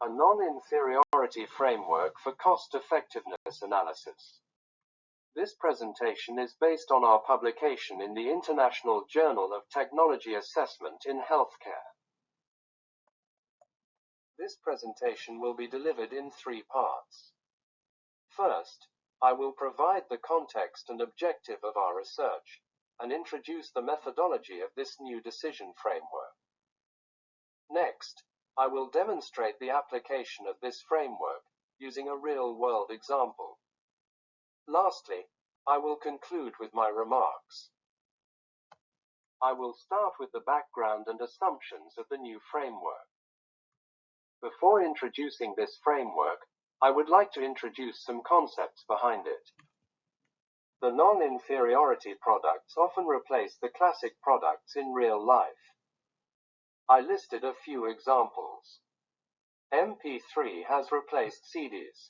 A non-inferiority framework for cost-effectiveness analysis. This presentation is based on our publication in the International Journal of Technology Assessment in Healthcare. This presentation will be delivered in 3 parts. First, I will provide the context and objective of our research, and introduce the methodology of this new decision framework. Next, I will demonstrate the application of this framework, using a real-world example. Lastly, I will conclude with my remarks. I will start with the background and assumptions of the new framework. Before introducing this framework, I would like to introduce some concepts behind it. The non-inferiority products often replace the classic products in real life. I listed a few examples. MP3 has replaced CDs.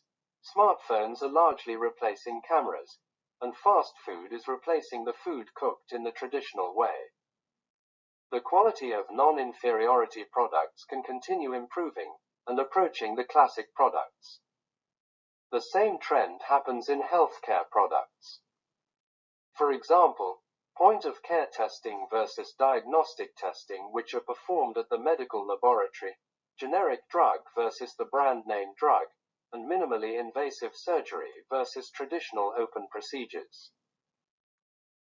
Smartphones are largely replacing cameras, and fast food is replacing the food cooked in the traditional way. The quality of non-inferiority products can continue improving and approaching the classic products. The same trend happens in healthcare products. For example, point-of-care testing versus diagnostic testing, which are performed at the medical laboratory, generic drug versus the brand-name drug, and minimally invasive surgery versus traditional open procedures.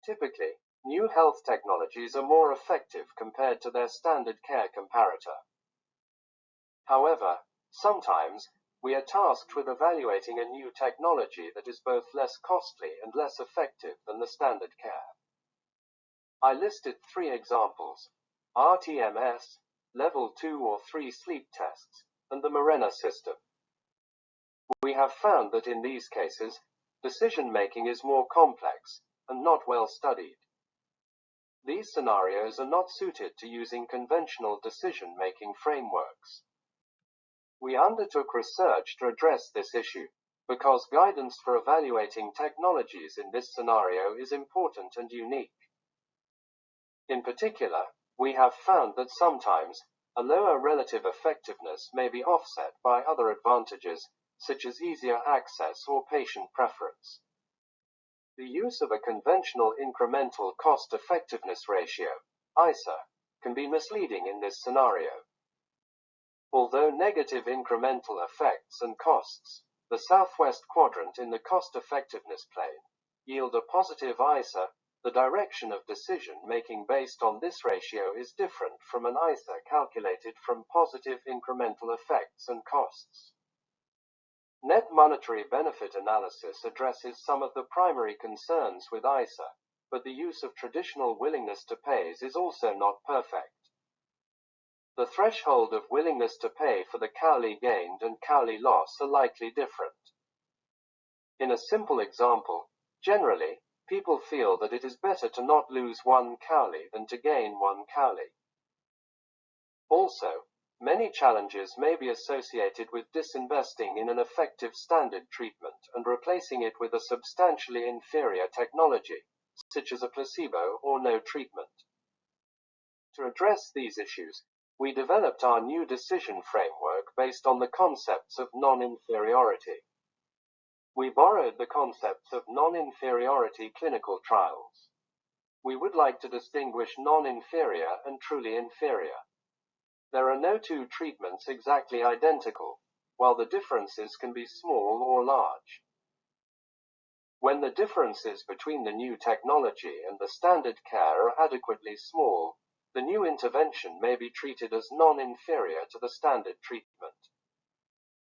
Typically, new health technologies are more effective compared to their standard care comparator. However, sometimes, we are tasked with evaluating a new technology that is both less costly and less effective than the standard care. I listed 3 examples: RTMS, Level 2 or 3 sleep tests, and the Mirena system. We have found that in these cases, decision-making is more complex and not well studied. These scenarios are not suited to using conventional decision-making frameworks. We undertook research to address this issue, because guidance for evaluating technologies in this scenario is important and unique. In particular, we have found that sometimes, a lower relative effectiveness may be offset by other advantages, such as easier access or patient preference. The use of a conventional incremental cost-effectiveness ratio, ICER, can be misleading in this scenario. Although negative incremental effects and costs, the southwest quadrant in the cost-effectiveness plane, yield a positive ICER, the direction of decision-making based on this ratio is different from an ICER calculated from positive incremental effects and costs. Net monetary benefit analysis addresses some of the primary concerns with ICER, but the use of traditional willingness to pays is also not perfect. The threshold of willingness to pay for the Cowley gained and Cowley loss are likely different. In a simple example, generally, people feel that it is better to not lose 1 Cowley than to gain 1 Cowley. Also, many challenges may be associated with disinvesting in an effective standard treatment and replacing it with a substantially inferior technology, such as a placebo or no treatment. To address these issues, we developed our new decision framework based on the concepts of non-inferiority. We borrowed the concepts of non-inferiority clinical trials. We would like to distinguish non-inferior and truly inferior. There are no 2 treatments exactly identical, while the differences can be small or large. When the differences between the new technology and the standard care are adequately small, the new intervention may be treated as non-inferior to the standard treatment.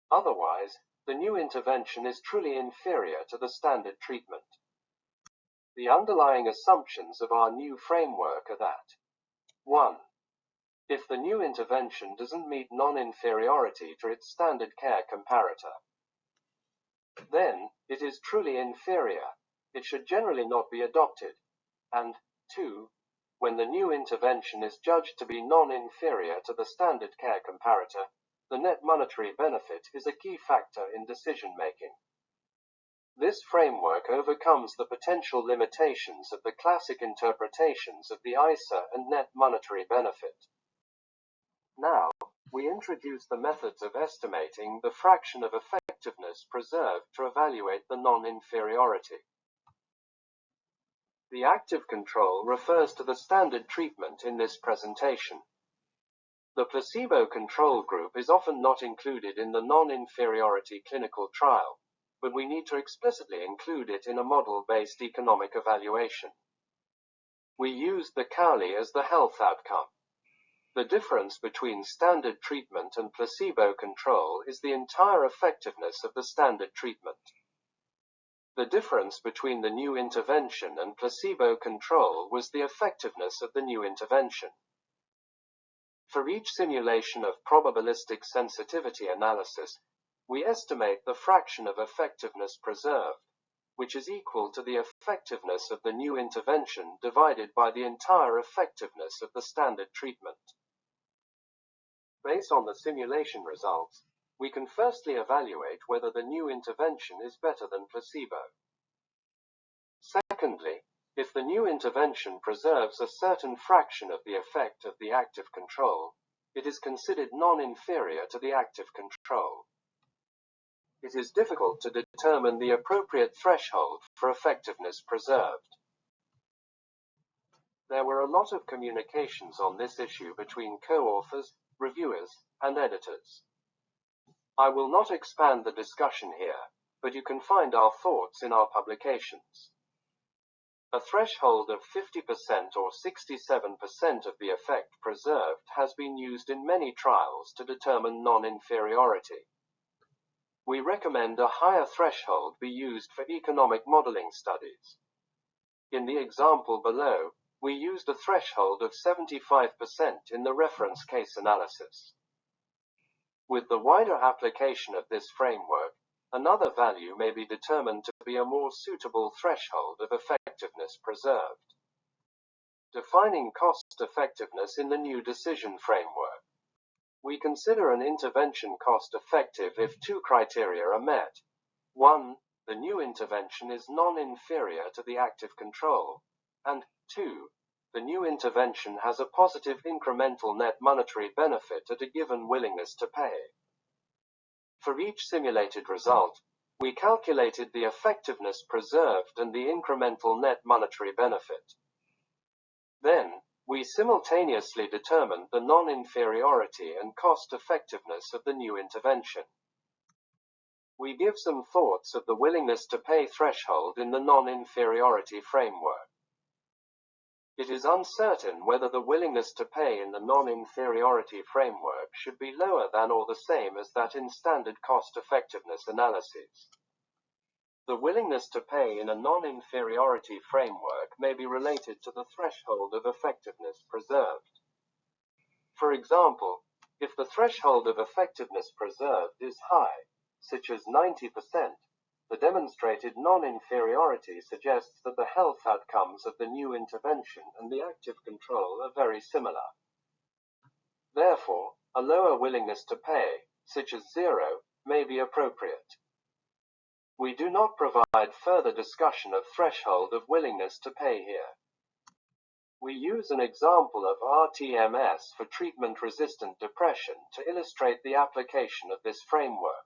Otherwise, the new intervention is truly inferior to the standard treatment. The underlying assumptions of our new framework are that 1. If the new intervention doesn't meet non-inferiority to its standard care comparator, then it is truly inferior, it should generally not be adopted, and 2. When the new intervention is judged to be non-inferior to the standard care comparator, the net monetary benefit is a key factor in decision-making. This framework overcomes the potential limitations of the classic interpretations of the ICER and net monetary benefit. Now, we introduce the methods of estimating the fraction of effectiveness preserved to evaluate the non-inferiority. The active control refers to the standard treatment in this presentation. The placebo control group is often not included in the non-inferiority clinical trial, but we need to explicitly include it in a model-based economic evaluation. We used the Cowley as the health outcome. The difference between standard treatment and placebo control is the entire effectiveness of the standard treatment. The difference between the new intervention and placebo control was the effectiveness of the new intervention. For each simulation of probabilistic sensitivity analysis, we estimate the fraction of effectiveness preserved, which is equal to the effectiveness of the new intervention divided by the entire effectiveness of the standard treatment. Based on the simulation results, we can firstly evaluate whether the new intervention is better than placebo. Secondly, if the new intervention preserves a certain fraction of the effect of the active control, it is considered non-inferior to the active control. It is difficult to determine the appropriate threshold for effectiveness preserved. There were a lot of communications on this issue between co-authors, reviewers, and editors. I will not expand the discussion here, but you can find our thoughts in our publications. A threshold of 50% or 67% of the effect preserved has been used in many trials to determine non-inferiority. We recommend a higher threshold be used for economic modeling studies. In the example below, we used a threshold of 75% in the reference case analysis. With the wider application of this framework, another value may be determined to be a more suitable threshold of effectiveness preserved. Defining cost effectiveness in the new decision framework. We consider an intervention cost effective if two criteria are met. 1. The new intervention is non-inferior to the active control, and 2. The new intervention has a positive incremental net monetary benefit at a given willingness to pay. For each simulated result, we calculated the effectiveness preserved and the incremental net monetary benefit. Then, we simultaneously determined the non-inferiority and cost-effectiveness of the new intervention. We give some thoughts of the willingness to pay threshold in the non-inferiority framework. It is uncertain whether the willingness to pay in the non-inferiority framework should be lower than or the same as that in standard cost-effectiveness analyses. The willingness to pay in a non-inferiority framework may be related to the threshold of effectiveness preserved. For example, if the threshold of effectiveness preserved is high, such as 90%, the demonstrated non-inferiority suggests that the health outcomes of the new intervention and the active control are very similar. Therefore, a lower willingness to pay, such as 0, may be appropriate. We do not provide further discussion of threshold of willingness to pay here. We use an example of RTMS for treatment-resistant depression to illustrate the application of this framework.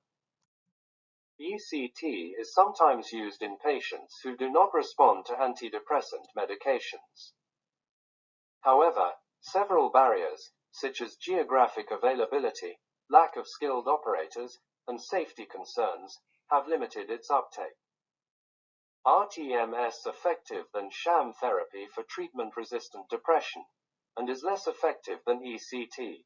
ECT is sometimes used in patients who do not respond to antidepressant medications. However, several barriers, such as geographic availability, lack of skilled operators, and safety concerns, have limited its uptake. RTMS effective than sham therapy for treatment-resistant depression, and is less effective than ECT.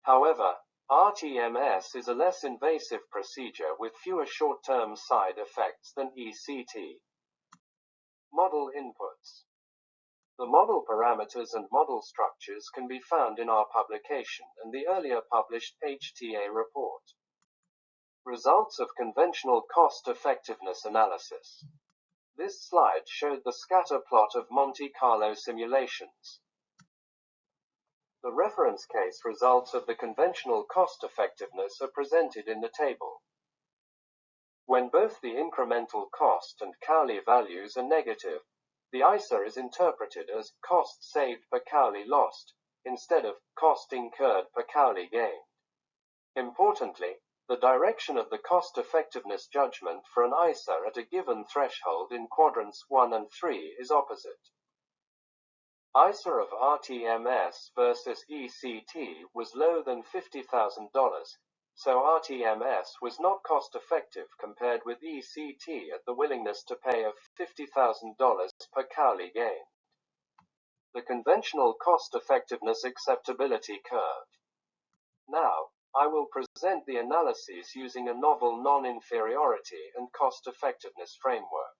However, RTMS is a less invasive procedure with fewer short-term side effects than ECT. Model inputs. The model parameters and model structures can be found in our publication and the earlier published HTA report. Results of conventional cost-effectiveness analysis. This slide showed the scatter plot of Monte Carlo simulations. The reference case results of the conventional cost-effectiveness are presented in the table. When both the incremental cost and Cowley values are negative, the ISA is interpreted as cost saved per Cowley lost, instead of cost incurred per Cowley gained. Importantly, the direction of the cost-effectiveness judgment for an ISA at a given threshold in quadrants 1 and 3 is opposite. ISA of RTMS versus ECT was lower than $50,000, so RTMS was not cost-effective compared with ECT at the willingness to pay of $50,000 per Cowley gained. The conventional cost-effectiveness acceptability curve. Now, I will present the analyses using a novel non-inferiority and cost-effectiveness framework.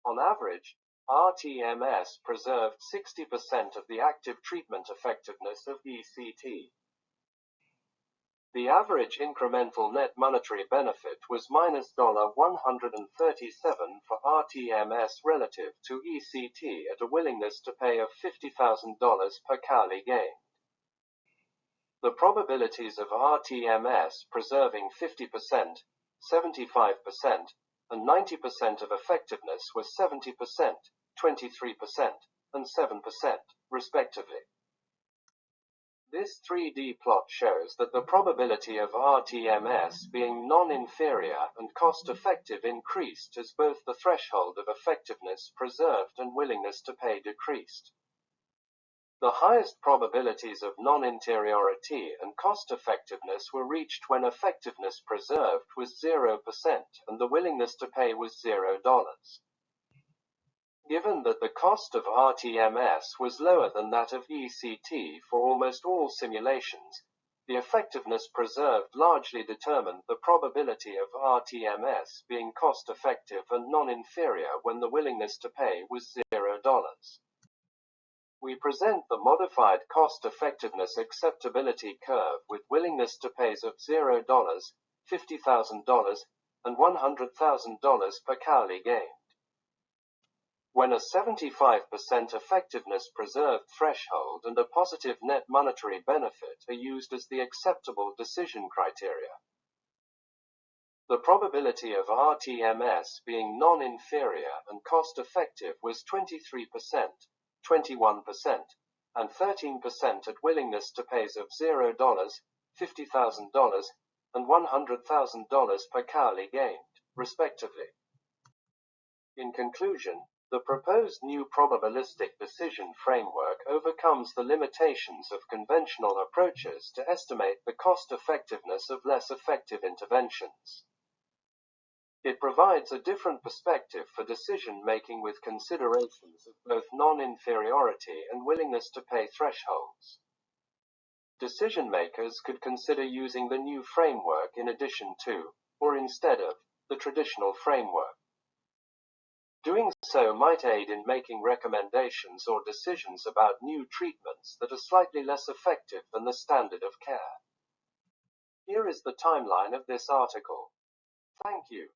On average, RTMS preserved 60% of the active treatment effectiveness of ECT. The average incremental net monetary benefit was -$137 for RTMS relative to ECT at a willingness to pay of $50,000 per Cowley gained. The probabilities of RTMS preserving 50%, 75%, and 90% of effectiveness were 70%, 23%, and 7%, respectively. This 3D plot shows that the probability of RTMS being non-inferior and cost-effective increased as both the threshold of effectiveness preserved and willingness to pay decreased. The highest probabilities of non-inferiority and cost-effectiveness were reached when effectiveness preserved was 0% and the willingness to pay was $0. Given that the cost of RTMS was lower than that of ECT for almost all simulations, the effectiveness preserved largely determined the probability of RTMS being cost-effective and non-inferior when the willingness to pay was $0. We present the modified cost-effectiveness acceptability curve with willingness to pays of $0, $50,000, and $100,000 per Cowley gained. When a 75% effectiveness preserved threshold and a positive net monetary benefit are used as the acceptable decision criteria, the probability of RTMS being non-inferior and cost-effective was 23%, 21%, and 13% at willingness to pays of $0, $50,000, and $100,000 per Cowley gained, respectively. In conclusion, the proposed new probabilistic decision framework overcomes the limitations of conventional approaches to estimate the cost-effectiveness of less effective interventions. It provides a different perspective for decision-making with considerations of both non-inferiority and willingness to pay thresholds. Decision-makers could consider using the new framework in addition to, or instead of, the traditional framework. Doing so might aid in making recommendations or decisions about new treatments that are slightly less effective than the standard of care. Here is the timeline of this article. Thank you.